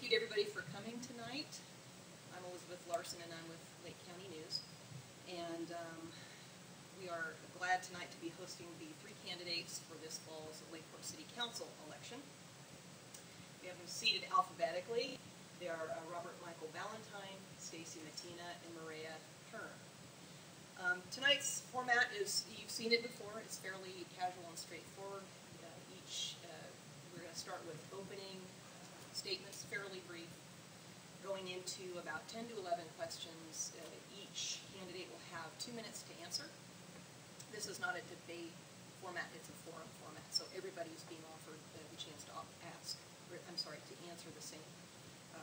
you to everybody for coming tonight. I'm Elizabeth Larson and I'm with Lake County News. And we are glad tonight to be hosting the three candidates for this fall's Lakeport City Council election. We have them seated alphabetically. They are Robert Michael Valentine, Stacy Mattina, and Maria Turner. Tonight's format is, you've seen it before, it's fairly casual and straightforward. We're going to start with opening statements, fairly brief, going into about 10 to 11 questions. Each candidate will have 2 minutes to answer. This is not a debate format, it's a forum format, so everybody is being offered the chance to to answer the same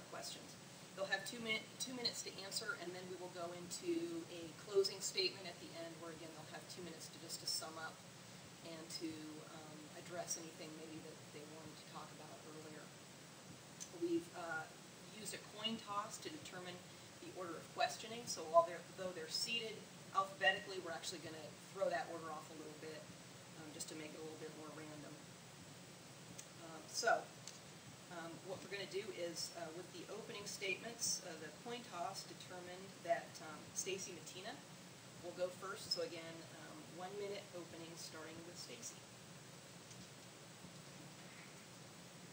questions. They'll have 2 minutes to answer, and then we will go into a closing statement at the end where, again, they'll have 2 minutes to sum up and to address anything maybe that they wanted to talk about earlier. We've used a coin toss to determine the order of questioning, so though they're seated alphabetically, we're actually going to throw that order off a little bit just to make it a little bit more random. What we're going to do is, with the opening statements, the coin toss determined that Stacy Mattina will go first. So again, 1 minute opening starting with Stacy.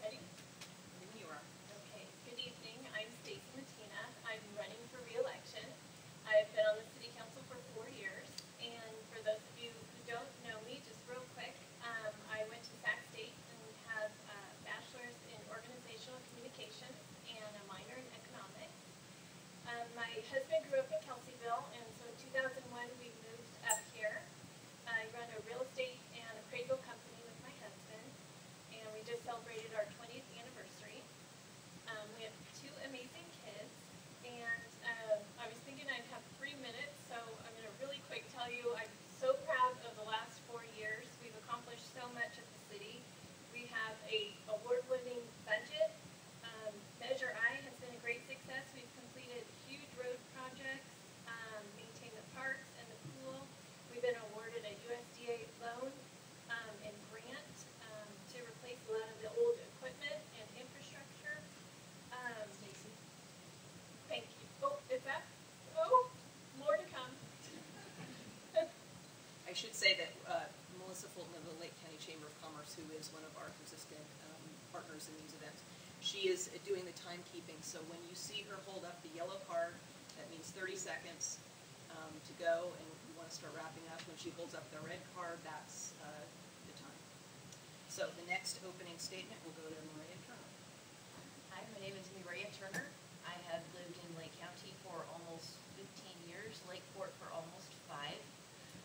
Ready? When you are. Okay. Good evening. I'm Stacy Mattina. I'm running for re-election. I've been on the City Council for 4 years, and for those of you who don't know me, just real quick, I went to Sac State and have a bachelor's in organizational communications and a minor in economics. My husband grew up in Kelseyville, and so in 2001 we moved up here. I run a real estate and appraisal company with my husband, and we just celebrated our 20th anniversary. We have 2 amazing kids, and I was thinking I'd have 3 minutes, so I'm going to really quick tell you I'm so proud of the last 4 years. We've accomplished so much at the city. We have a award-winning budget. Measure I has been a great success. We've completed huge road projects, maintained the parks and the pool. We've been awarded a USDA loan and grant to replace a lot of the old equipment and infrastructure. Stacy. Thank you. Oh, is that? Oh, more to come. I should say that Melissa Fulton of the Lake County Chamber of Commerce, who is one of our consistent partners in these events, she is doing the timekeeping. So when you see her hold up the yellow card, that means 30 seconds to go, and you want to start wrapping up. When she holds up the red card, that's the time. So the next opening statement will go to Maria Turner. Hi, my name is Maria Turner. I have lived in Lake County for almost 15 years, Lakeport for almost 5.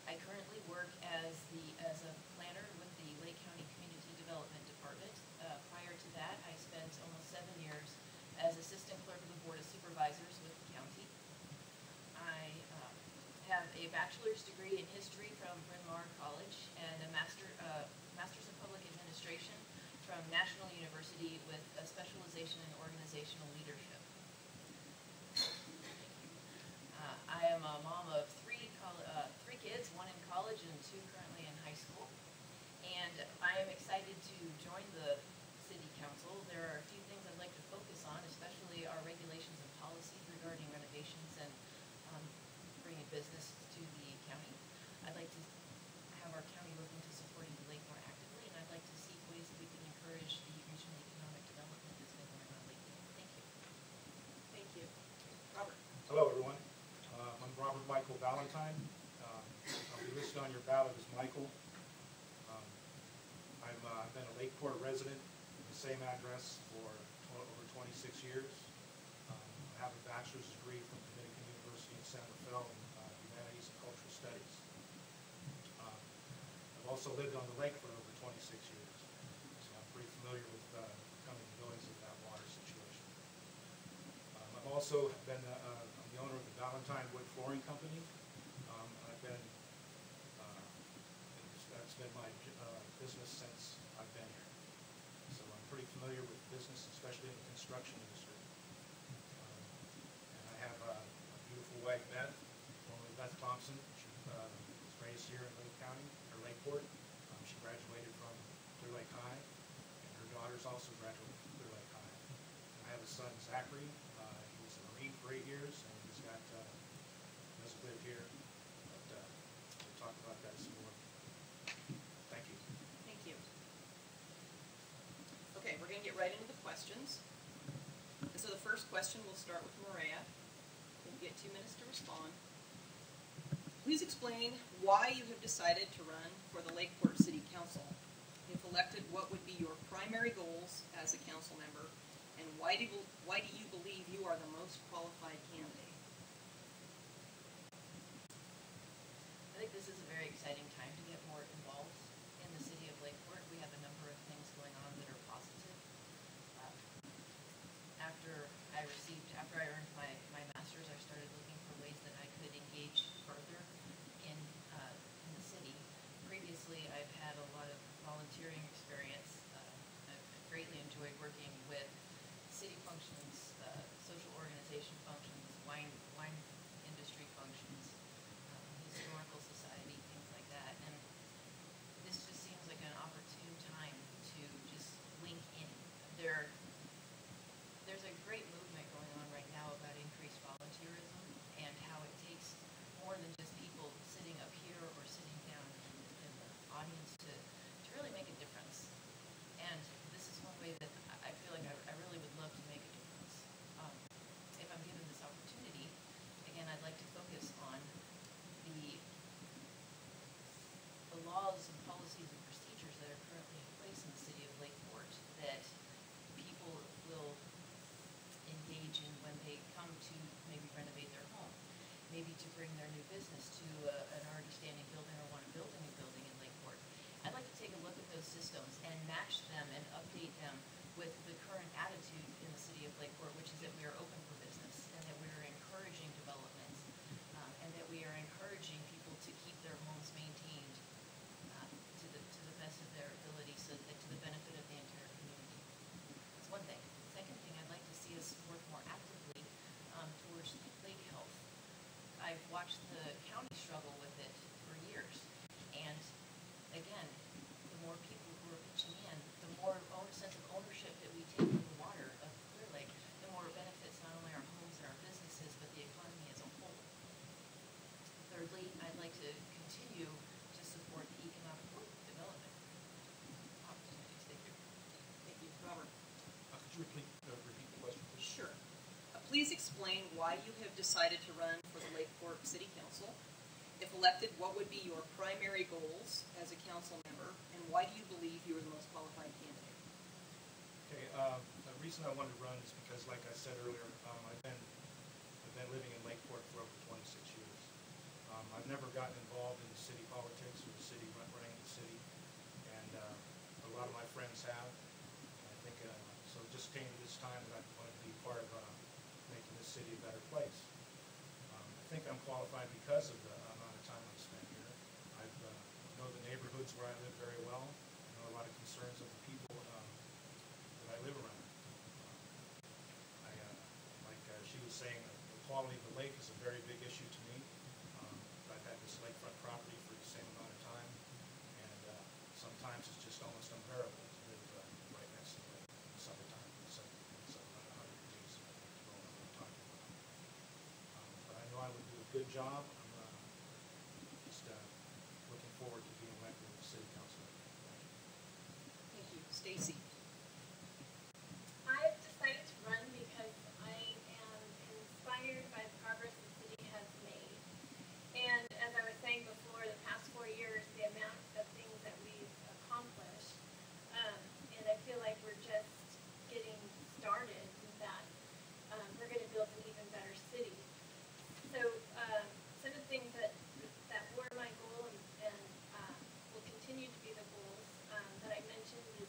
I currently work as a planner with the Lake County Community Development Department. Prior to that, I spent almost 7 years as assistant clerk of the Board of Supervisors with the county. I have a bachelor's degree in history from Bryn Mawr College and a master's in public administration from National University with a specialization in organizational leadership. I am a mom of 3 kids, 1 in college and 2 currently in high school. And I am excited to join the City Council. There are a few things I'd like to focus on, especially our regulations and policies regarding renovations and bringing business to the county. I'd like to have our county looking to supporting the lake more actively, and I'd like to see ways that we can encourage the regional economic development that's been going on lately. Thank you. Thank you. Robert. Hello, everyone. I'm Robert Michael Valentine. I'll be listed on your ballot as Michael. I've been a Lakeport resident in the same address for over 26 years. I have a bachelor's degree from Dominican University in San Rafael in Humanities and Cultural Studies. I've also lived on the lake for over 26 years, so I'm pretty familiar with coming and goings of that water situation. I've also been I'm the owner of the Valentine Wood Flooring Company. That's been my business since I've been here. So I'm pretty familiar with business, especially in the construction industry. And I have a beautiful wife, Beth, formerly Beth Thompson. She was raised here in Lake County, or Lakeport. She graduated from Clear Lake High, and her daughters also graduated from Clear Lake High. And I have a son, Zachary. He was a Marine for 8 years, and he's got doesn't live here, but we'll talk about that some more. Thank you. Thank you. Okay, we're going to get right into the questions. And so the first question, we'll start with Maria. We'll get 2 minutes to respond. Please explain why you have decided to run for the Lakeport City Council. If elected, what would be your primary goals as a council member, and why do you believe you are the most qualified candidate? I think this is a very exciting time to get more involved in the city of Lakeport. We have a number of things going on that are positive. After I earned my master's, I started looking for ways that I could engage further in the city. Previously, I've had a lot of volunteering experience. I've greatly enjoyed working with city functions, social organization functions, wine industry functions, historical society, things like that. And this just seems like an opportune time to just link in. There's a great movement going on right now about increased volunteerism and how it takes more than just people sitting up here or sitting down in the audience to really make a difference. And this is one way that I feel like I really would love to make a difference. If I'm given this opportunity, again, I'd like to focus on the laws and policies and procedures that are currently in place in the city of Lakeport that people will engage in when they come to maybe renovate their home, maybe to bring their new business to an already standing building or want to build a new building in Lakeport. I'd like to take a look at those systems and match them and update them with the current attitude in the city of Lakeport, which is that we are open for business and that we are encouraging development and that we are encouraging people to keep their homes maintained to the best of their ability, so that to the benefit of the entire community. That's one thing. The second thing, I'd like to see us work more actively towards lake health. I've watched the county struggle with it for years, and again, the more people who are pitching in, the more sense of ownership that we take of the water of Clear Lake, the more it benefits not only our homes and our businesses, but the economy as a whole. Thirdly, I'd like to continue to support the economic development opportunities. Thank you. Thank you. Robert? Could you repeat the question, please? Sure. Please explain why you have decided to run for the Lakeport City Council. If elected, what would be your primary goals as a council member, and why do you believe you are the most qualified candidate? Okay, the reason I wanted to run is because, like I said earlier, I've been living in Lakeport for over 26 years. I've never gotten involved in the city politics or the city running the city, and a lot of my friends have. I think so. It just came to this time that I wanted to be part of making this city a better place. I think I'm qualified because of the amount of time I've spent here. I know the neighborhoods where I live very well. I know a lot of concerns of the people that I live around. Like she was saying, the quality of the lake is a very big issue to me. I've had this lakefront property for the same amount of time, and sometimes it's just almost unbearable to live right next to the lake in the summertime. So 100 degrees, you don't know what I'm talking about. But I know I would do a good job. I'm just looking forward to being elected as a city councilor. Thank you. Stacy? I've decided to run because I am inspired by the progress the city has made. And as I was saying before, the past 4 years, the amount of things that we've accomplished, and I feel like we're just getting started with that. We're going to build an even better city. So some of the things that were my goal and will continue to be the goals that I mentioned is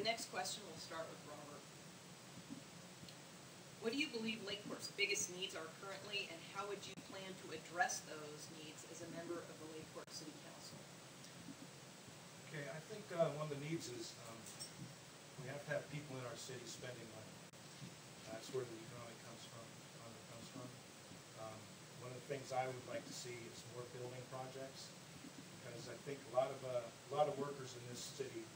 next question will start with Robert. What do you believe Lakeport's biggest needs are currently, and how would you plan to address those needs as a member of the Lakeport City Council? Okay, I think one of the needs is we have to have people in our city spending money. That's where the economic comes from. One of the things I would like to see is more building projects, because I think a lot of workers in this city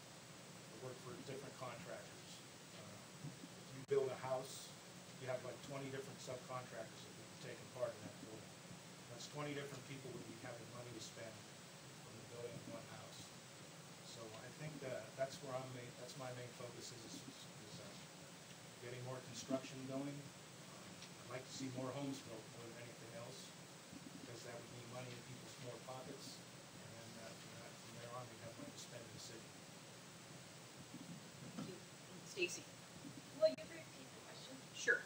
work for different contractors. If you build a house, you have like 20 different subcontractors that will be taking part in that building. That's 20 different people would be having money to spend from the building of one house. So I think that's where that's my main focus is getting more construction going. I'd like to see more homes built more than anything else, because that would mean money in people's more pockets, and then from there on we'd have money to spend in the city. Thank you. Stacy. Will you repeat the question? Sure.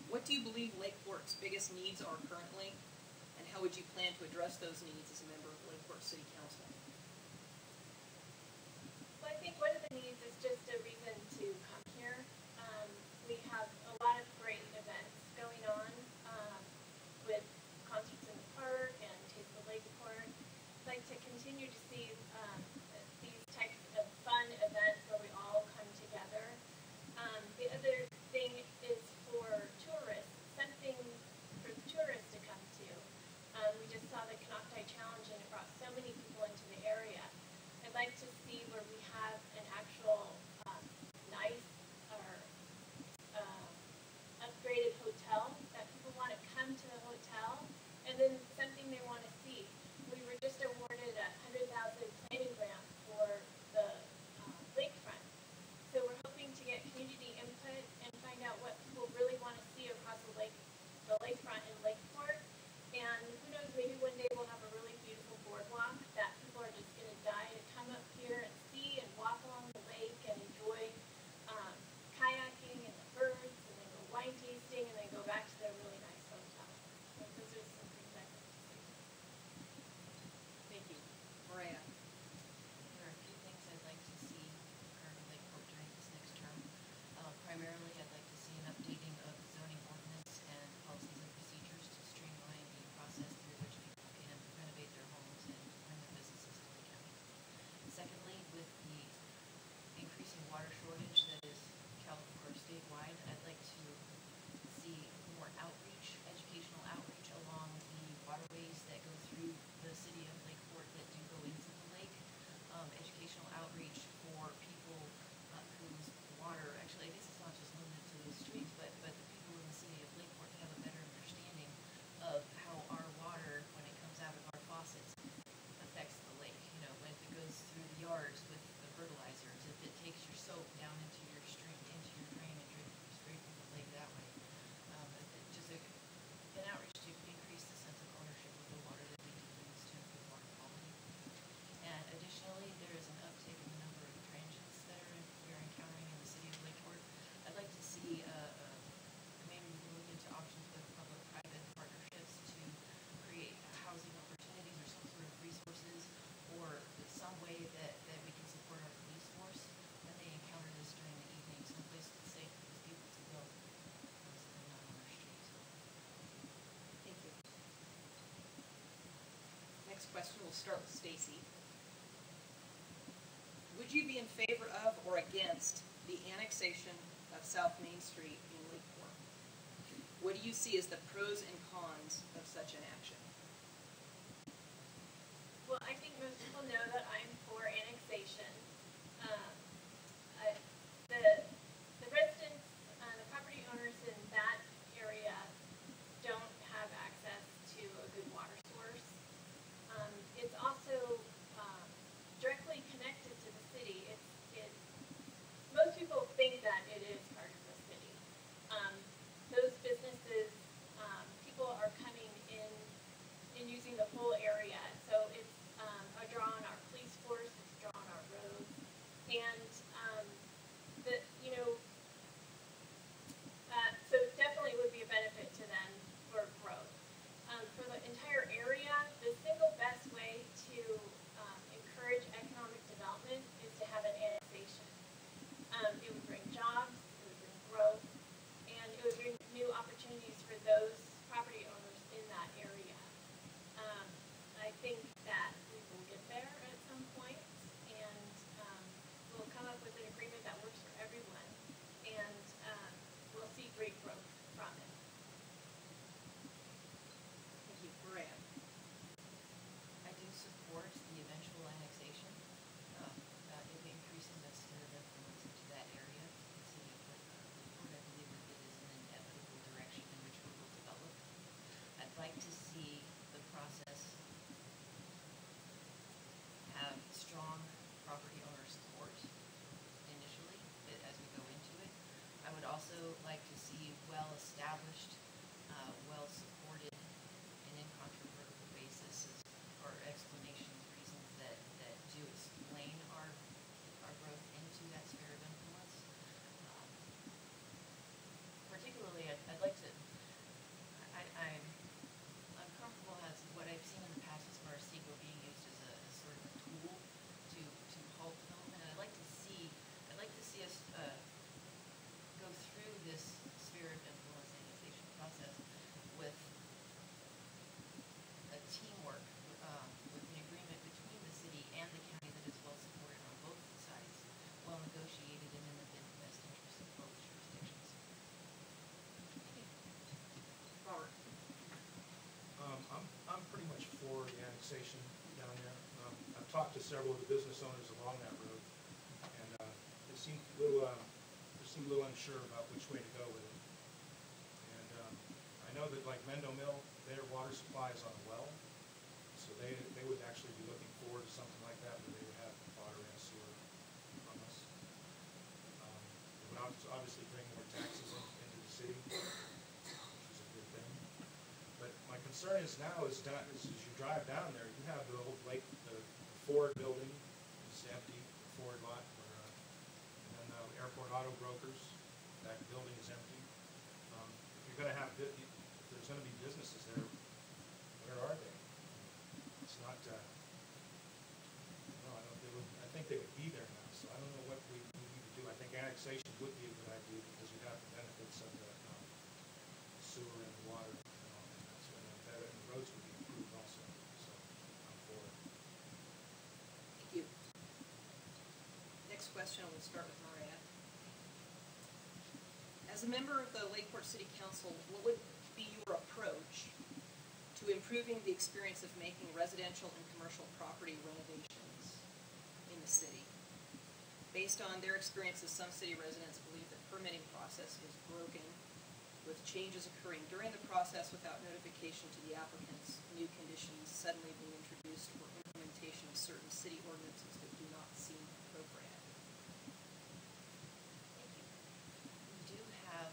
What do you believe Lakeport's biggest needs are currently, and how would you plan to address those needs as a member of Lakeport City Council? Well, I think one of the needs is just a reason to come here. We have a lot of great events going on with concerts in the park and Taste of Lakeport. I'd like to continue to see these types of fun events where we all come together. The other thing is for tourists, something for the tourists to come to. We just saw the Canocti Challenge and it brought so many people into the area. I'd like to see where we have an actual nice or upgraded hotel that people want to come to the hotel, and then something they want to see. We were just awarded a $100,000 planning grant for the lakefront. So we're hoping to get community input and find out what people really want to see across the lakefront in Lakeport. And who knows, maybe one day we'll have a really beautiful boardwalk that people are just going to die to come up here and see and walk along the lake and enjoy kayaking and the birds, and then go wine tasting, and then go back to their really nice hotel. So those are some things I'd like to see. Thank you. Maria. There are a few things I'd like to see occur in Lakeport during this next term. Primarily, I'd like to see an updating of the zoning ordinance and policies and procedures to streamline the process through which people can renovate their homes and bring their businesses to the county. Secondly, with the increasing water shortage that is statewide, I'd like to see more outreach, educational outreach along the waterways that go through the city of Lakeport that do go into the lake. Educational outreach for people whose water, actually I guess it's not just limited to those streets, but the people in the city of Lakeport have a better understanding of how our water, when it comes out of our faucets, affects the lake. You know, when it goes through the yards with the fertilizers, if it takes your soap down into your stream, into your drain and straight from the lake that way. Just an outreach to increase the sense of ownership of the water that we do use to improve water quality. And additionally, there is an uptick in the number of transients that we're encountering in the city of Lakeport. I'd like to see maybe we can look into options with public-private partnerships to create housing opportunities or some sort of resources, or some way that we can support our police force when they encounter this during the evening, someplace that's safe for these people to go, so they're not on our streets. Thank you. Next question will start with Stacy. Would you be in favor of or against the annexation of South Main Street in Lakeport? What do you see as the pros and cons of such an action? Well, I think most people know that I'm for annexation. The residents, the property owners in that area don't have access to a good water source. It's also directly connected to the city. Most people think that it is part of the city. Those businesses, people are coming in and using the whole area. So it's like to see the process have strong property owner support initially as we go into it. I would also like to see well-established, well-supported, and incontrovertible basis or explanations, reasons that do explain our growth into that sphere of influence. Particularly, I'd like to, I'm comfortable as what I've seen in the past as far as SEGRO being used as a sort of a tool to halt development. And I'd like to see us go through this sphere of influence annexation process with a teamwork, with an agreement between the city and the county that is well supported on both sides, well negotiated and in the best interest of both jurisdictions. Robert? I'm pretty much for the annexation down there. I've talked to several of the business owners along that road, and they seem a little unsure about which way to go with it. And I know that like Mendo Mill, their water supply is on a well, so they would actually be looking forward to something like that where they would have water and sewer from us. It would obviously bring more taxes into the city, which is a good thing. But my concern is now as you drive down there, you have the old lake, the Ford building is empty, the Ford lot, and then the airport auto brokers, that building is empty. If you're going to have, if there's going to be businesses there, where are they? It's not. No, I think they would be there now. So I don't know what we need to do. I think annexation would be a good idea because you'd have the benefits of the sewer and the water, and that's when the roads would be improved also. So I'm for it. Thank you. Next question, we'll start with Maria. As a member of the Lakeport City Council, what would be your approach to improving the experience of making residential and commercial property renovations in the city? Based on their experiences, some city residents believe the permitting process is broken, with changes occurring during the process without notification to the applicants, new conditions suddenly being introduced, or implementation of certain city ordinances that do not seem appropriate. Thank you. We do have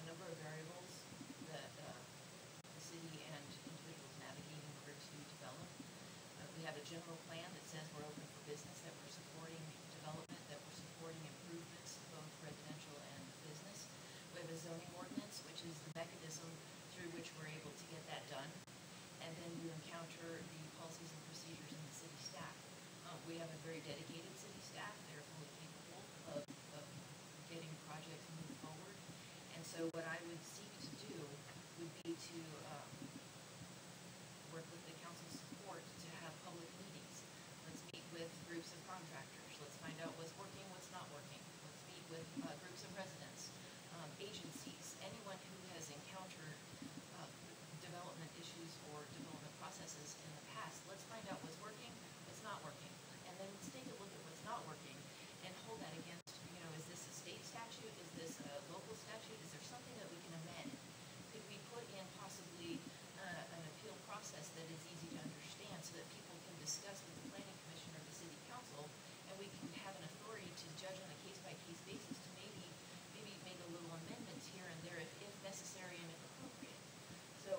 a number of variables that the city and individuals navigate in order to develop. We have a general plan that says we're open for business, that we're supporting development, that we're supporting improvements, both residential and business. We have a zoning ordinance, which is the mechanism through which we're able to get that done. And then you encounter the policies and procedures in the city staff. We have a very dedicated city staff. They're fully capable of getting projects moved forward. And so what I would seek to do would be to work with the council's support to have public meetings. Let's meet with groups of contractors. Let's find out what's working, what's not working. Let's meet with groups of residents, agencies, anyone who has encountered development issues or development processes in the past. Let's find out what's working, what's not working. And then let's take a look at what's not working and hold that against, is this a state statute? Is this a local statute? Is there something that we can amend? Could we put in possibly an appeal process that is easy to understand so that people can discuss with the planning commission or the city council, and we can have an authority to judge on a case-by-case basis to maybe make a little amendments here and there if necessary and if appropriate. So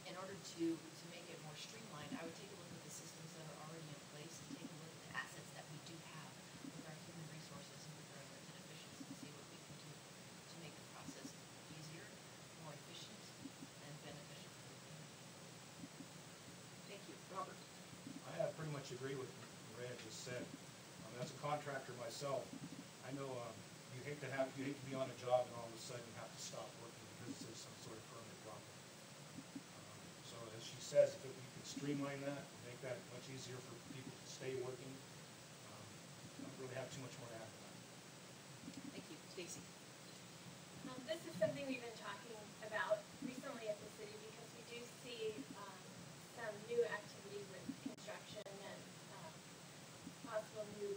in order to make it more streamlined, I would take a look at the systems that are already in place and take a look at the assets that we do have with our human resources and with our elected officials and see what we can do to make the process easier, more efficient, and beneficial for the community. Thank you. Robert? I pretty much agree with what Maria just said. As a contractor myself, I know you hate to be on a job and all of a sudden have to stop working because there's some sort of permit problem. So as she says, if we could streamline that, make that much easier for people to stay working, I don't really have too much more to add to that. Thank you. Stacy? This is something we've been talking about recently at the city because we do see some new activity with construction and possible new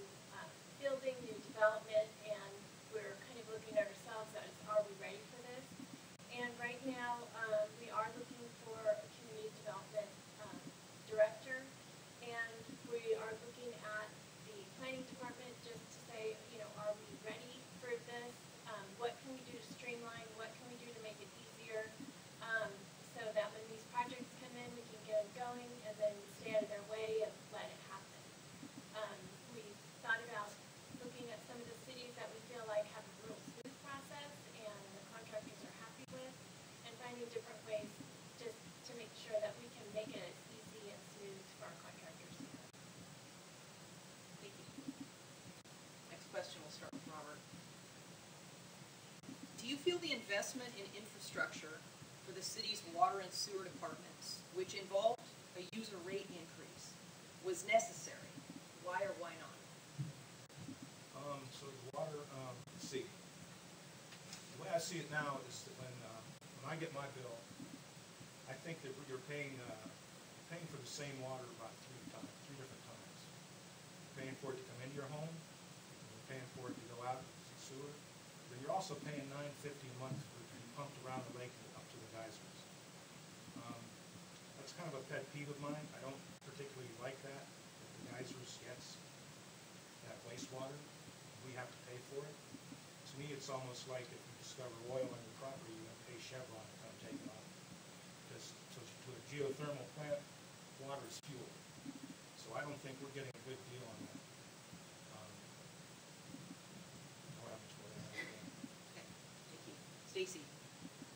building, new development, and we're kind of looking at ourselves as, are we ready for this? And right now, feel the investment in infrastructure for the city's water and sewer departments, which involved a user rate increase, was necessary? Why or why not? So the water, let's see. The way I see it now is that when I get my bill, I think that you're paying for the same water about three different times. You're paying for it to come into your home, and you're paying for it to go out to the sewer. But you're also paying $9.50 a month for it to be pumped around the lake and up to the geysers. That's kind of a pet peeve of mine. I don't particularly like that the geysers gets that wastewater. We have to pay for it. To me, it's almost like if you discover oil on your property, you're going to pay Chevron to come take it off. Because to a geothermal plant, water is fuel. So I don't think we're getting a good deal on that. Okay, thank you. Stacy?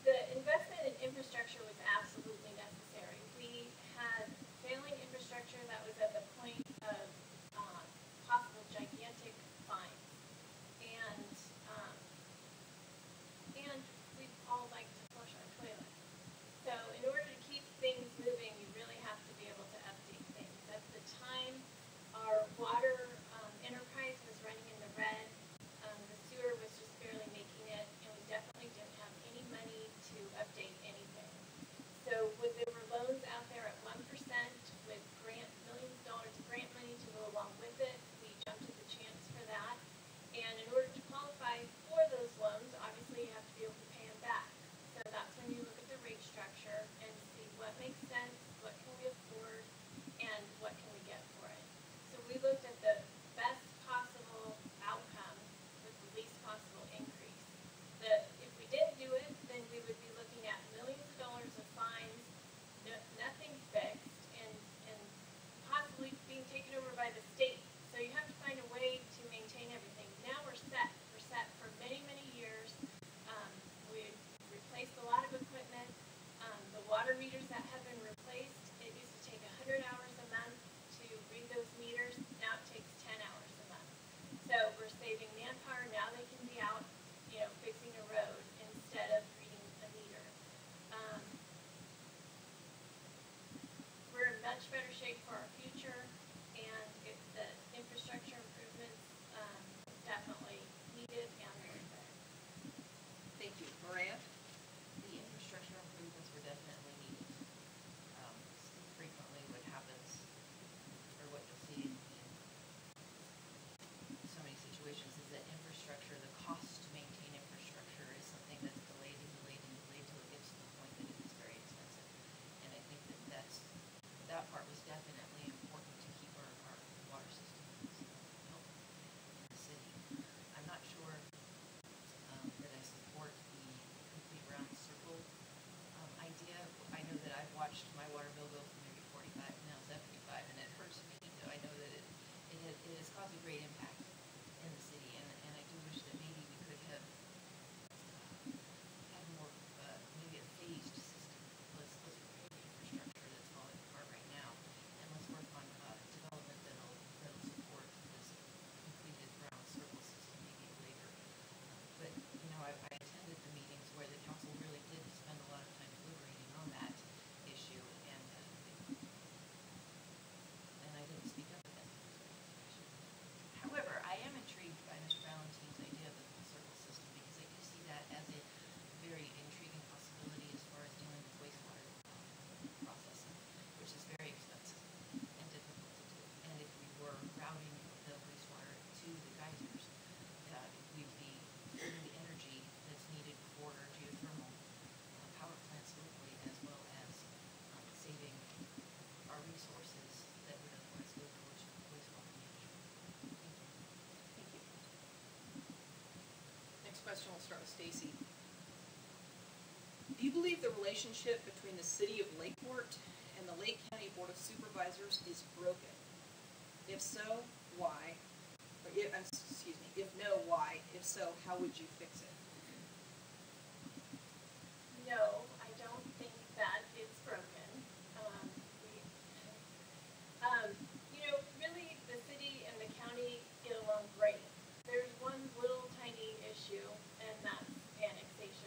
The investment in infrastructure was absolutely necessary. We had failing infrastructure that was at the point of possible gigantic fines. And we all like to flush our toilet. So in order to keep things moving, you really have to be able to update things. At the time, our water enterprise was running in the red. The sewer was just barely making it, and we definitely didn't have any money to update anything. So when there were loans out there at 1% with millions of dollars of grant money to go along with it, we jumped at the chance for that. And in order to qualify for those loans, obviously you have to be able to pay them back. So that's when you look at the rate structure and see what makes sense, what can we afford, and what can we get for it. So we looked at the best possible outcome with the least possible increase. If we didn't do it, then we would be looking at millions of dollars of fines, nothing fixed, and possibly being taken over by the state. So you have to find a way to maintain everything. Now we're set. We're set for many, many years. We've replaced a lot of equipment. The water meters that have been replaced, it used to take 100 hours a month to read those meters. Now it takes 10 hours a month. So we're saving manpower. Now they can be out, fixing a road instead of reading a meter. We're in much better shape for our future, and the infrastructure improvements definitely needed and worth it. Thank you. Maria? The infrastructure improvements were definitely needed. Frequently what happens, or what you'll see in so many situations, is that infrastructure, the cost to maintain infrastructure is something that's delayed and delayed and delayed till it gets to the point that it is very expensive. And I think that part was definitely important to keep our water systems healthy in the city. I'm not sure that I support the complete round circle idea. I know that I've watched my water bill go from maybe 45 now 75, and it hurts me. I know that it has caused a great impact in the city, and I do wish that maybe we could have had more, maybe a phased system. Let's create the infrastructure that's falling apart right now, and let's work on development that'll support this completed round circle system maybe later. But I attended the meetings where the council really did spend a lot of time deliberating on that issue, and I didn't speak up against it. However, I am intrigued by Mr. Valentine's idea of the full circle system, because I do see that as a very intriguing possibility as far as dealing with wastewater processing, which is very expensive and difficult to do. And if we were routing the wastewater to the geysers, we'd be getting the energy that's needed for our geothermal power plants locally, as well as saving our resources that would otherwise go towards wastewater management. Thank you. Next question, we'll start with Stacy. Do you believe the relationship between the city of Lakeport and the Lake County Board of Supervisors is broken? If so, why? If no, why? If so, how would you fix it? No, I don't think that it's broken. Really, the city and the county get along great. There's one little tiny issue, and that's annexation.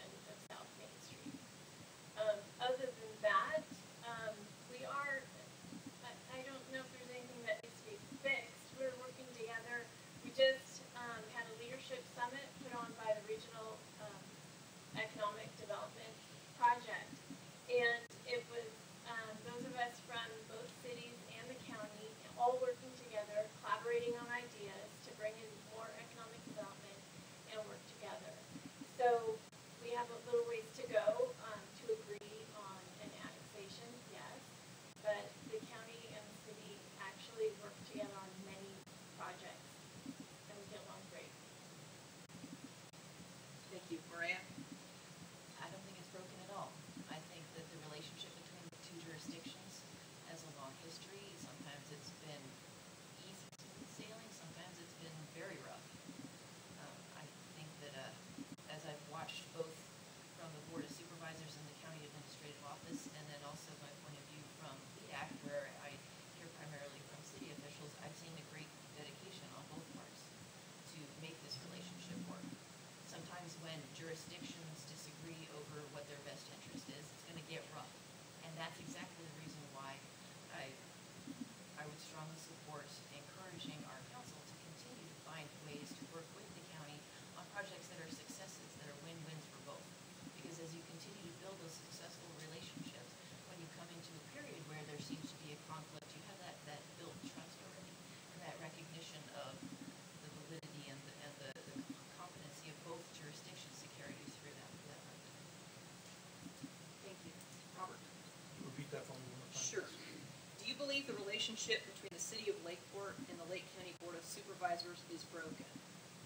believe the relationship between the City of Lakeport and the Lake County Board of Supervisors is broken?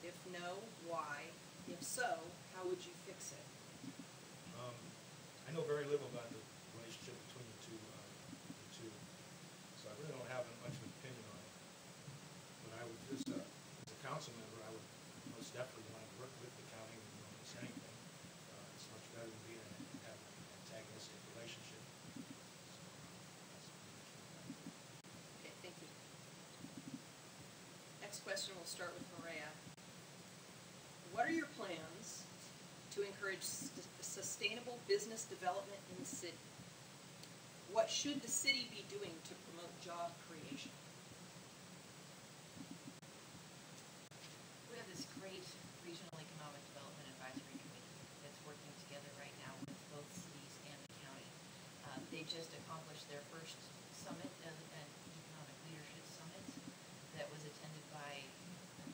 If no, why? If so, how would you fix it? I know very little about the relationship between the two, so I really don't have much of an opinion on it. But I would just, as a council member, I would most definitely want to work with the county when you don't miss anything. It's much better than being have an antagonistic relationship. Okay, thank you. Next question, we'll start with Maria. What are your plans to encourage sustainable business development in the city? What should the city be doing to promote job creation? We have this great regional economic development advisory committee that's working together right now with both cities and the county. They just accomplished their first summit, an economic leadership summit that was attended by 100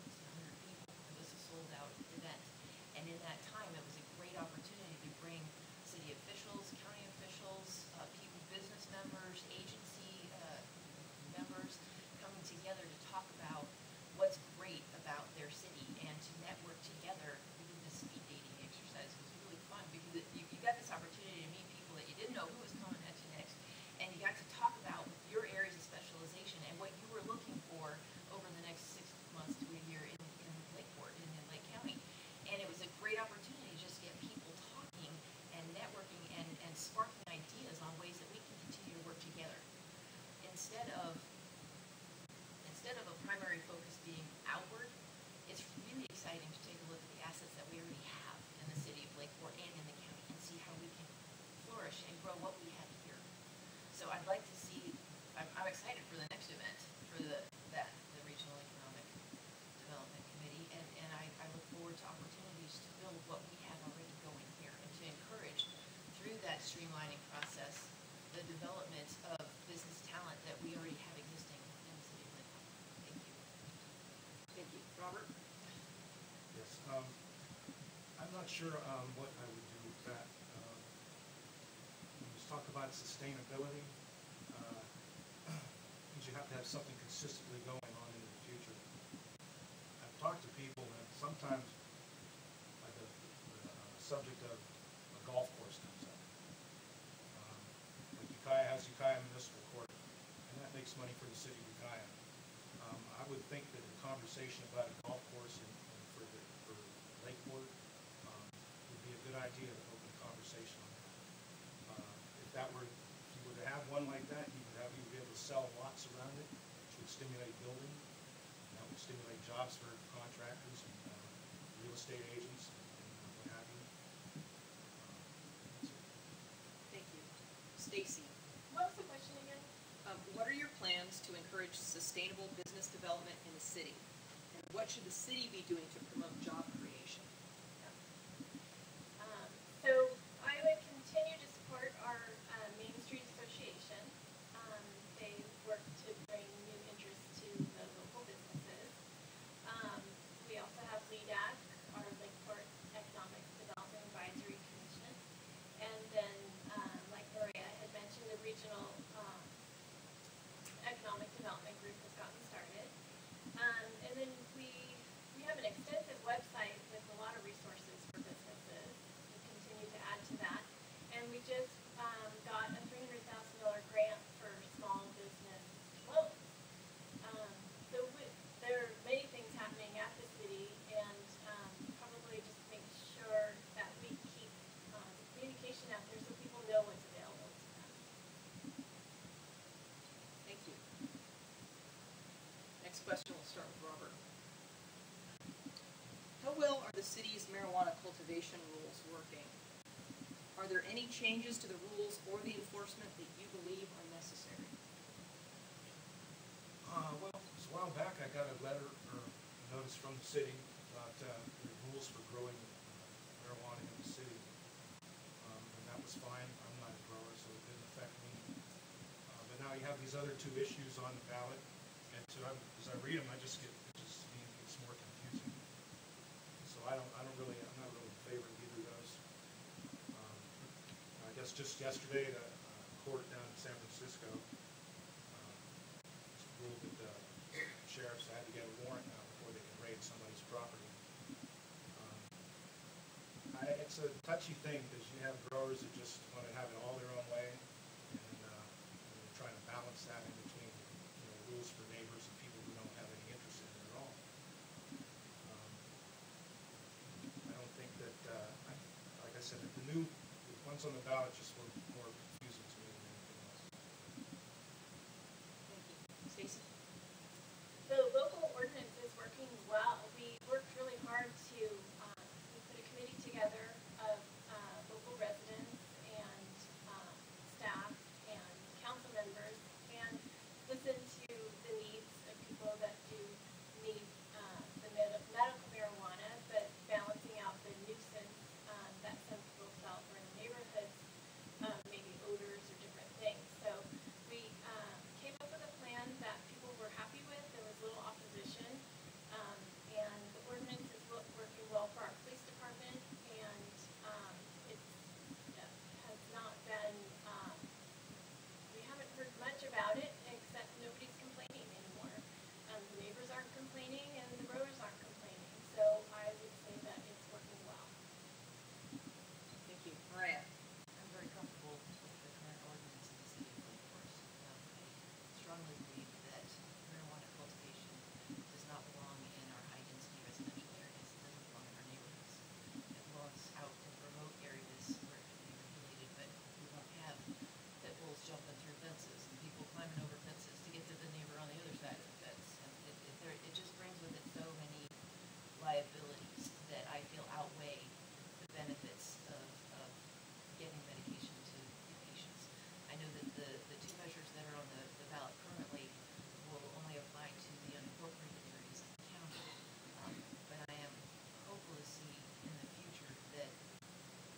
people. It was a sold-out event. And in that time, it was a great opportunity to bring city officials, county officials, people, business members, agency members coming together to talk about what's great about their city and to network together. We did this speed dating exercise. It was really fun because you got this opportunity to meet people that you didn't know who was coming at you next, and you got to talk about your areas of specialization and what you were looking for over the next 6 months to a year in Lakeport and in Lake County. And it was a great opportunity to just get people talking and networking and sparking ideas on ways that we can continue to work together. Instead of a primary focus being outward, it's really exciting to take a look at the assets that we already have in the city of Lakeport and in the county and see how we can flourish and grow what we have here. So I'd like to see, I'm excited for the next event, for the Regional Economic Development Committee, and I look forward to opportunities to build what we have already going here and to encourage, through that streamlining process, the development of business talent that we already have existing in the city of Lakeport. Thank you. Thank you. Robert? Yes. I'm not sure what I would do with that. When you talk about sustainability, means you have to have something consistently going on in the future. I've talked to people, and sometimes like the subject of a golf course comes up. Like Ukiah has Ukiah Municipal Court, and that makes money for the city of Ukiah. I would think that a conversation about a golf course and for Lakeport would be a good idea to open a conversation on that. If you were to have one like that, you would be able to sell lots around it, which would stimulate building. That would stimulate jobs for contractors and real estate agents and what have you. That's it. Thank you. Stacy? What was the question again? What are your plans to encourage sustainable business development in the city? And what should the city be doing to promote job creation? So I would continue to support our Main Street Association. They work to bring new interest to the local businesses. We also have LEDAC, our Lakeport Economic Development Advisory Commission. And then, like Maria had mentioned, the Regional Economic Development Group has gotten started. And then we have an extensive website with a lot of resources for businesses. We continue to add to that. And we just got a $300,000 grant for small business loans. So there are many things happening at the city, and probably just make sure that we keep communication out there so people know what's available to them. Thank you. Next question, we'll start with Robert. How well are the city's marijuana cultivation rules working? Are there any changes to the rules or the enforcement that you believe are necessary? Well, it was a while back I got a letter or a notice from the city about the rules for growing marijuana in the city. And that was fine. I'm not a grower, so it didn't affect me. But now you have these other two issues on the ballot, and so as I read them, it just gets more confusing. So I'm not really in favor of either of those. I guess just yesterday, the court down in San Francisco it's a touchy thing because you have growers that just want to have it all their own way, and they're trying to balance that in between, rules for neighbors and people who don't have any interest in it at all. I don't think that, like I said, the ones on the ballot just were more confusing to me than anything else. Thank you. Stacy? The local ordinance is working well. We worked really hard to, we put a committee together of local residents and staff and council members and listened to the needs of people that do need the medical marijuana, but balancing out the nuisance that some people felt were in the neighborhoods, maybe odors or different things. So we came up with a plan that people were happy with. There was little opposition, and the ordinance is working well for our police department, and it has not been, we haven't heard much about it, except nobody's complaining anymore. The neighbors aren't complaining, and the growers aren't complaining, so I would say that it's working well. Thank you. Mariah? I'm very comfortable with the current ordinance in the city of Lakeport. I strongly believe that marijuana cultivation does not belong in our high-density residential areas. It doesn't belong in our neighborhoods. It belongs out in remote areas where it can be regulated, but we won't have pit bulls jumping through fences and people climbing over fences to get to the neighbor on the other side of the fence. And it just brings with it so many liabilities that I feel outweigh the benefits of getting medication to the patients. I know that the two measures that are on the ballot currently will only apply to the unincorporated areas of the county. But I am hopeful to see in the future that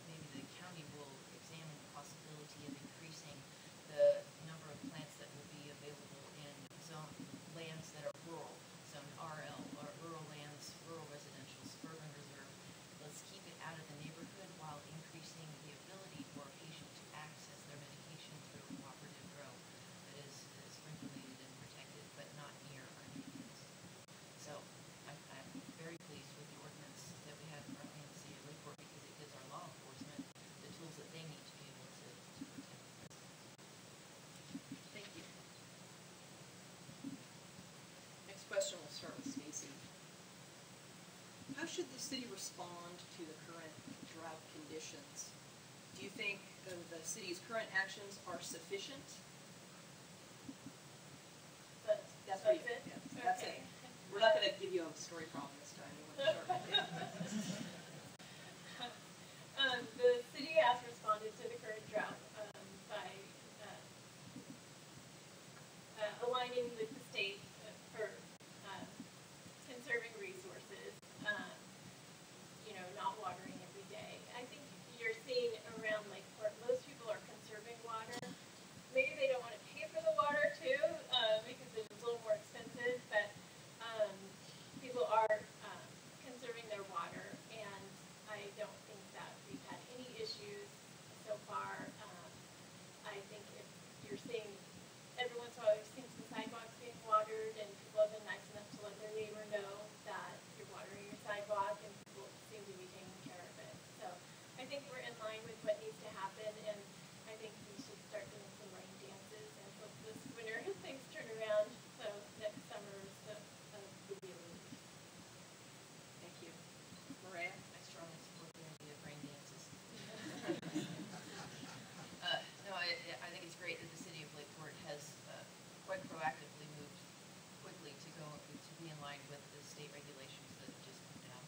maybe the county will examine the possibility of increasing the number of plants that will be available in lands that are rural, zone RL, or rural lands, rural residential, suburban reserve. Let's keep it out of the neighborhood while increasing the ability for a patient to access their medication through a cooperative grow that is regulated and protected, but not near our neighborhoods. So I'm very pleased with the ordinance that we have currently in the city of Lakeport because it gives our law enforcement the tools that they need to be able to protect the residents. Thank you. Next question, we'll start with Stacy. How should the city respond to the current drought conditions? Do you think the city's current actions are sufficient? But That's what you, it. yeah, that's Okay. it. We're not going to give you a story problem this time. You want to start right there. The city has responded to the current drought by aligning with the state for conserving resources, not watering every day. I think you're seeing around Lakeport, most people are conserving water. Maybe they don't want to pay for the water too, because it's a little more expensive, but people are conserving their water, and I don't think that we've had any issues so far. I think if you're seeing, every once in a while we've seen some sidewalks being watered, and people have been nice enough to let their neighbor know that you're watering your sidewalk, and people seem to be taking care of it. So I think we're in line with what needs to happen, and I think we should start doing some rain dances and hope this winter things turn around, so next summer is the real relief. Thank you. Mariah? I strongly support the idea of rain dances. No, I think it's great that the city of Lakeport has quite proactively moved quickly to be in line with the state regulations that have just come down.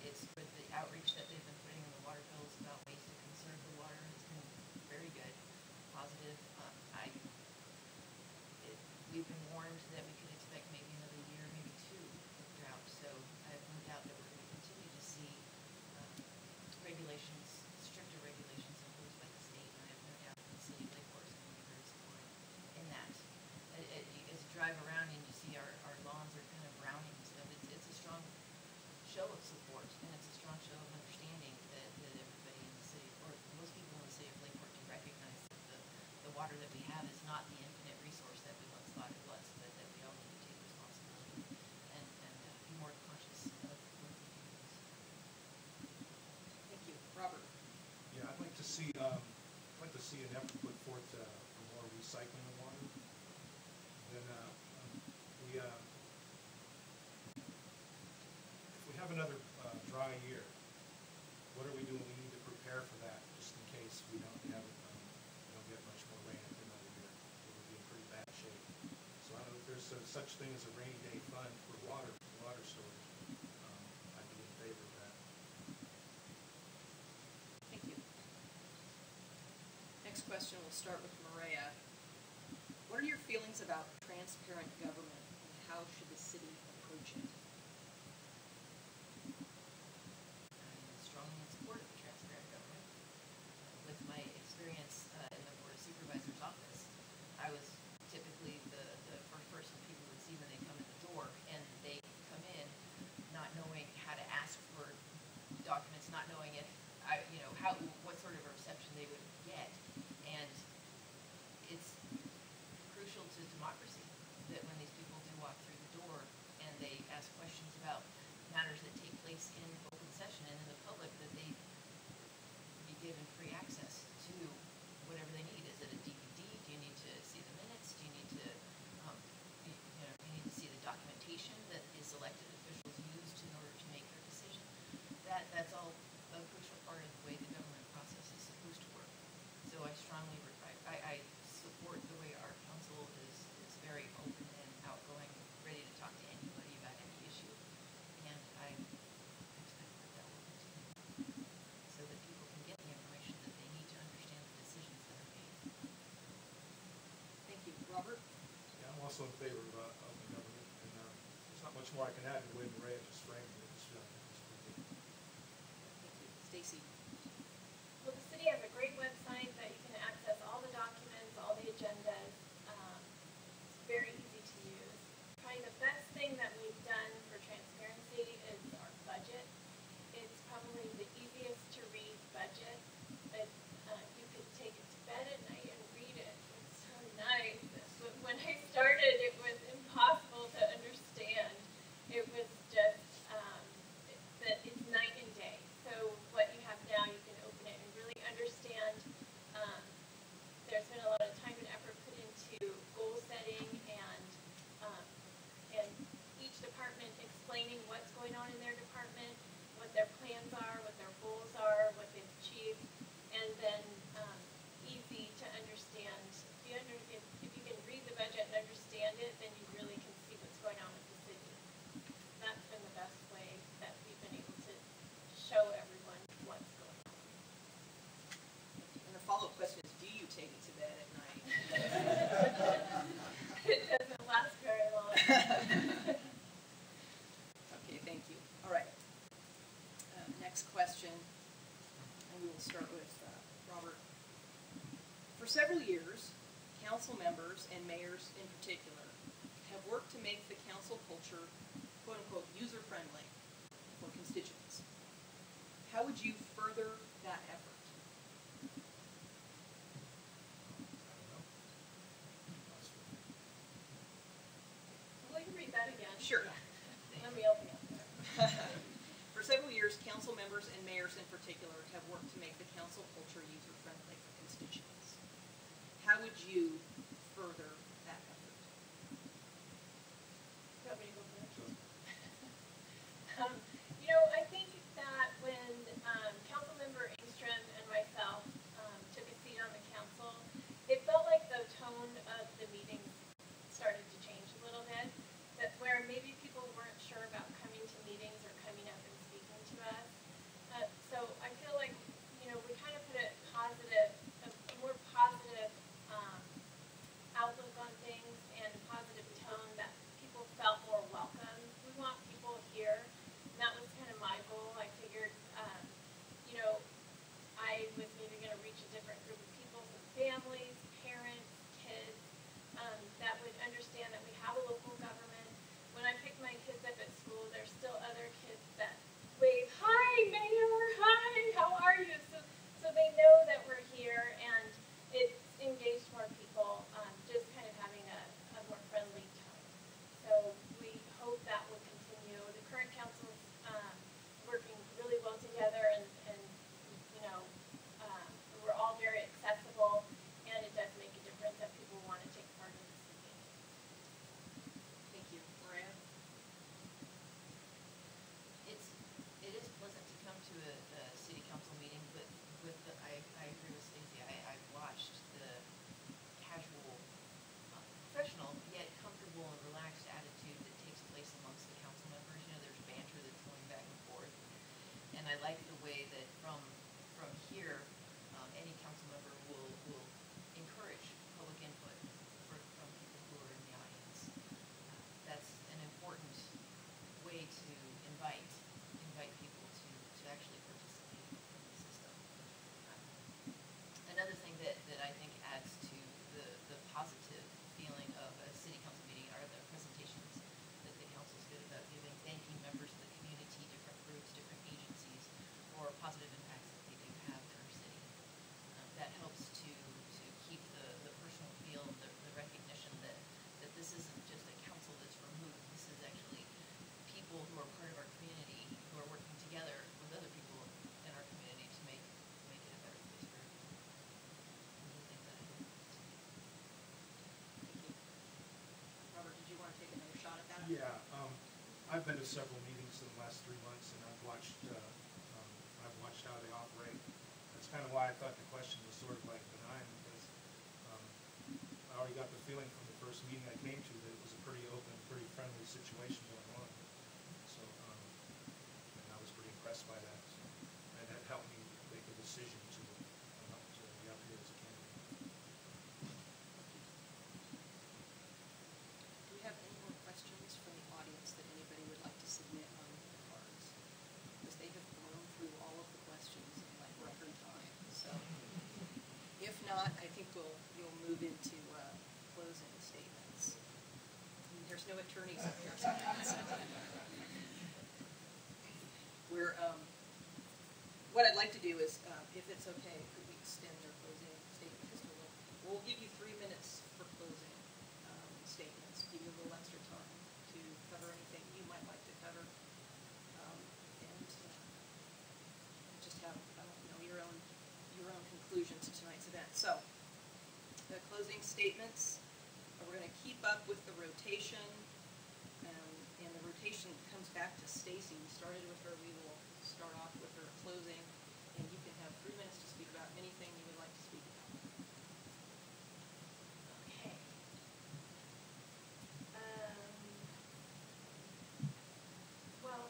It's with the outreach that they've been putting in the water bills about ways to conserve the water. It's been very good, positive. We've been warned that we could expect maybe another year, maybe two of drought. So I have no doubt that we're going to continue to see stricter regulations imposed by the state, and I have no doubt that the city of Lakeport is going to be very supportive in that. As you drive around and you see our lawns are kind of browning and stuff, it's a strong show of support, and it's a strong show of understanding that everybody in the city, or most people in the city of Lakeport, can recognize that the water recycling of water. Then if we have another dry year, what are we doing? We need to prepare for that, just in case we don't get much more rain another year. We'll be in pretty bad shape. So I don't know if there's such thing as a rainy day fund for water storage. I'd be in favor of that. Thank you. Next question, we'll start with Maria. What are your feelings about transparent government, and how should the city approach it? I'm strongly in support of transparent government. With my experience in the Board of Supervisors office, I was typically the first person people would see when they come in the door, and they come in not knowing how to ask for documents, not knowing what sort of a reception they would get. And it's crucial to democracy that when these people do walk through the door and they ask questions about matters that take place in open session and in the public, that they be given free access to whatever they need. Is it a DVD? Do you need to see the minutes? Do you need to, you need to see the documentation that is elected officials used in order to make their decision? That's all a crucial part of the way the government process is supposed to work. So I strongly, I support the way our council is very open and outgoing, ready to talk to anybody about any issue. And I expect that will continue so that people can get the information that they need to understand the decisions that are made. Thank you. Robert? Yeah, I'm also in favor of open government, and there's not much more I can add to the way Maria just framed it. It's pretty good. Thank you. Stacy? Well, the city has a great website that you can access all the documents, all the agendas. It's very easy to use. Probably the best thing that we've done for transparency is our budget. It's probably the easiest to read budget. You could take it to bed at night and read it. It's so nice. But when I started, it was impossible to understand. It was just that it's night and day. So what you have now, you can open it and really understand. There's been a lot of time and effort put into goal setting and each department explaining what's going on in their department, what their plans are, what their goals are, what they've achieved, and then easy to understand. If you can read the budget and understand it, then you really can see what's going on with the city. That's been the best way that we've been able to show everyone what's going on. And the follow-up question is, do you take it to bed at night? It doesn't last very long. Okay, thank you. All right. Next question, and we will start with Robert. For several years, council members and mayors in particular have worked to make the council culture, quote-unquote, user-friendly for constituents. How would you further that effort? Will you read that again? Sure. Let me open up there. For several years, council members and mayors in particular have worked to make the council culture user-friendly for constituents. How would you further that effort? You want me to go first? I think that when Councilmember Engstrom and myself took a seat on the council, it felt like the tone of the meetings started to change a little bit. That where maybe people weren't sure about coming to meetings or coming up and speaking to us. So I feel like we kind of put a more positive outlook on Yeah, I've been to several meetings in the last 3 months, and I've watched how they operate. That's kind of why I thought the question was sort of like benign, because I already got the feeling from the first meeting I came to that it was a pretty open, pretty friendly situation going on. So, and I was pretty impressed by that. So, and that helped me make a decision to be up here as a candidate. Do we have any more questions from the audience that anybody would like to submit on the cards? Because they have blown through all of the questions in like record time. So if not, I think you'll move into closing statements. And there's no attorneys up here tonight, so we're what I'd like to do is, if it's okay, could we extend their closing statement just a little? We'll give you 3 minutes for closing statements, give you a little extra time to cover anything you might like to cover, and just have your own conclusion to tonight's event. So, the closing statements. We're going to keep up with the rotation, and the rotation comes back to Stacy. We started with her. We will start off with her closing, and you can have 3 minutes to speak about anything you would like to speak about. Okay. Well,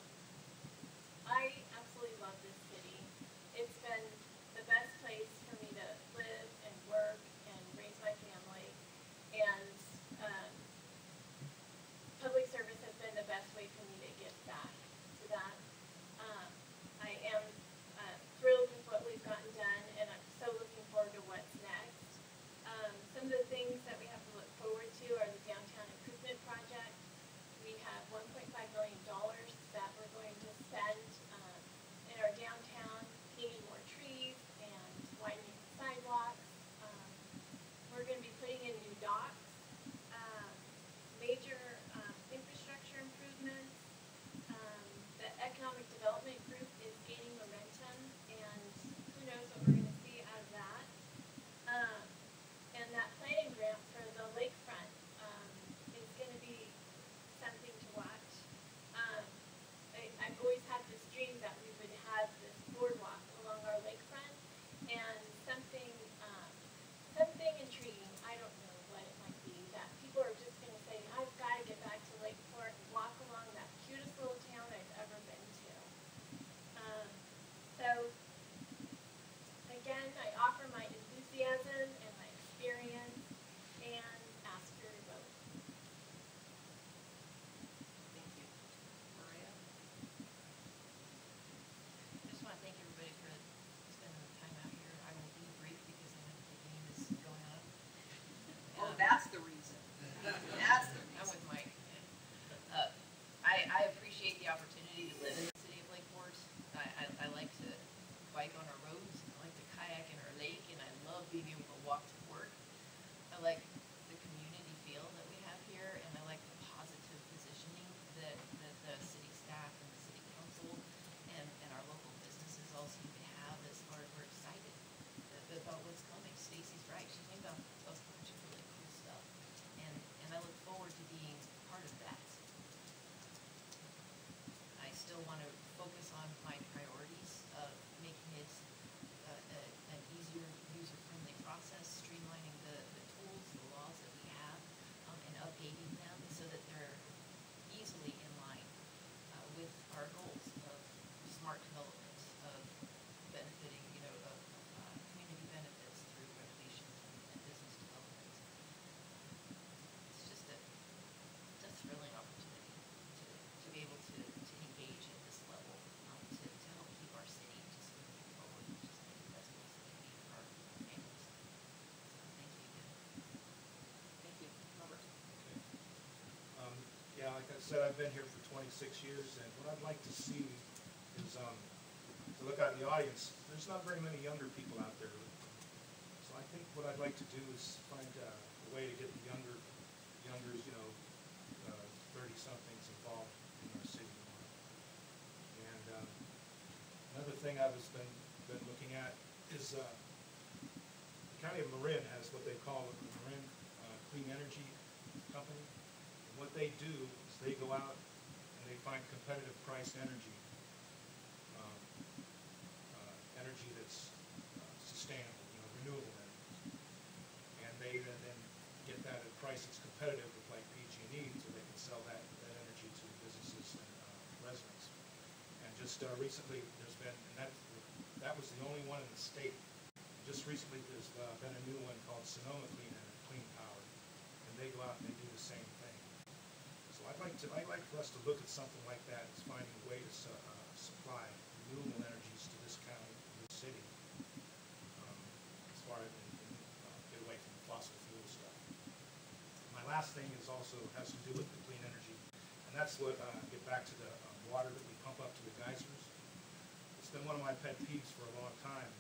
I absolutely love this city. It's been the best place for me to live and work and raise my family. And public service has been the best way for me to give back to that. I am thrilled with what we've gotten done, and I'm so looking forward to what's next. Some of the things that we have to look forward to are the downtown improvement project. We have $1.5 million that we're going to spend in our downtown, putting in more trees and widening the sidewalks. We're going to be putting in new docks, major infrastructure improvements. The economic development group is gaining momentum, and who knows what we're going to see out of that. And that planning grant for the lakefront is going to be something to watch. I've always had this dream that we would have this boardwalk along our lakefront, and something intriguing, I don't know what it might be, that people are just going to say, I've got to get back to Lakeport and walk along that cutest little town I've ever been to. So, again, I offer my enthusiasm and my experience and ask for your vote. Thank you. Maria? I just want to thank everybody for spending the time out here. I will be brief because I know the game is going on. Oh, that's the reason. That's the I'm reason. with Mike. I appreciate the opportunity to live in the city of Lakeport. I like to bike on our roads, I like to kayak in our lake, and I love being able to walk to work. I like the community feel that we have here, and I like the positive positioning that the city staff and the city council and our local businesses all seem to have as far as we're excited about what's coming. Stacy's right, she's made a bunch of really cool stuff, and I look forward to being part of that. I still want to focus on my priorities of making it an easier, user-friendly process, streamlining the tools, the laws that we have, and updating them so that they're easily in line with our goals of smart development, of benefiting, of community benefits through renovation and business development. It's just a thrilling opportunity to be able to engage at this level, to help keep our city just moving forward, just make the best place it can be for our families. So thank you again. Thank you. Robert? Okay. Yeah, like I said, I've been here for 26 years, and what I'd like to see is, to look out in the audience, there's not very many younger people out there. So I think what I'd like to do is find a way to get the youngers, 30-somethings involved in our city more. And another thing I've been looking at is the county of Marin has what they call the Marin Clean Energy Company. And what they do is they go out and they find competitive priced energy, energy that's sustainable, renewable energy, and they then get that at a price that's competitive with like PG&E, so they can sell that energy to businesses and residents. And just recently, there's been, and that was the only one in the state. Just recently, there's been a new one called Sonoma Clean Power, and they go out and they do the same thing. So I'd like for us to look at something like that as finding a way to supply renewable energies to this county, this city, as far as get away from the fossil fuel stuff. My last thing has to do with the clean energy, and that's what get back to the water that we pump up to the geysers. It's been one of my pet peeves for a long time.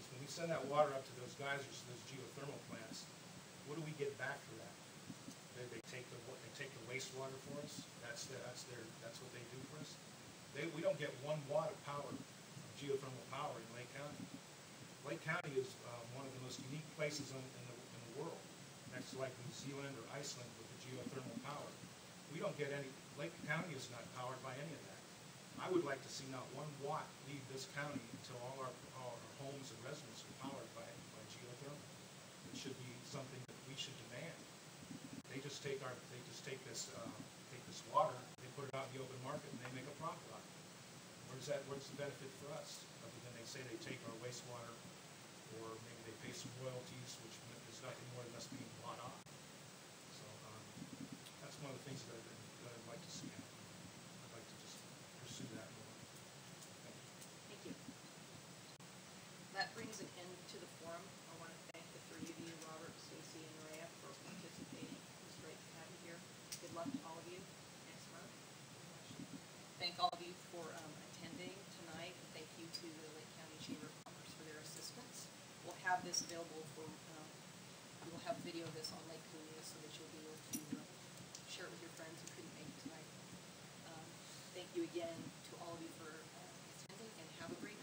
Is when we send that water up to those geysers, those geothermal plants, what do we get back for that? They take the wastewater for us. That's what they do for us. We don't get 1 watt of power, geothermal power in Lake County. Lake County is one of the most unique places in the world, next to like New Zealand or Iceland with the geothermal power. We don't get any. Lake County is not powered by any of that. I would like to see not 1 watt leave this county until all our homes and residents are powered by geothermal. It should be something that we should demand. They just take this water, they put it out in the open market, and they make a profit on it. Where's the benefit for us? Other than they say they take our wastewater, or maybe they pay some royalties, which is nothing more than us being bought off. So that's one of the things that I'd like to see happen. I'd like to just pursue that more. Thank you. That brings an end to the forum. I want to thank the 3 of you, Robert, Stacy, and Rhea, for participating. It was great to have you here. Good luck to all of you next month. Thank all of you for attending tonight. Thank you to the Lake County Chamber of Commerce for their assistance. We'll have this available for, we'll have video of this on Lake County so that you'll be able to share it with your friends who couldn't make it tonight. Thank you again to all of you for attending, and have a great night.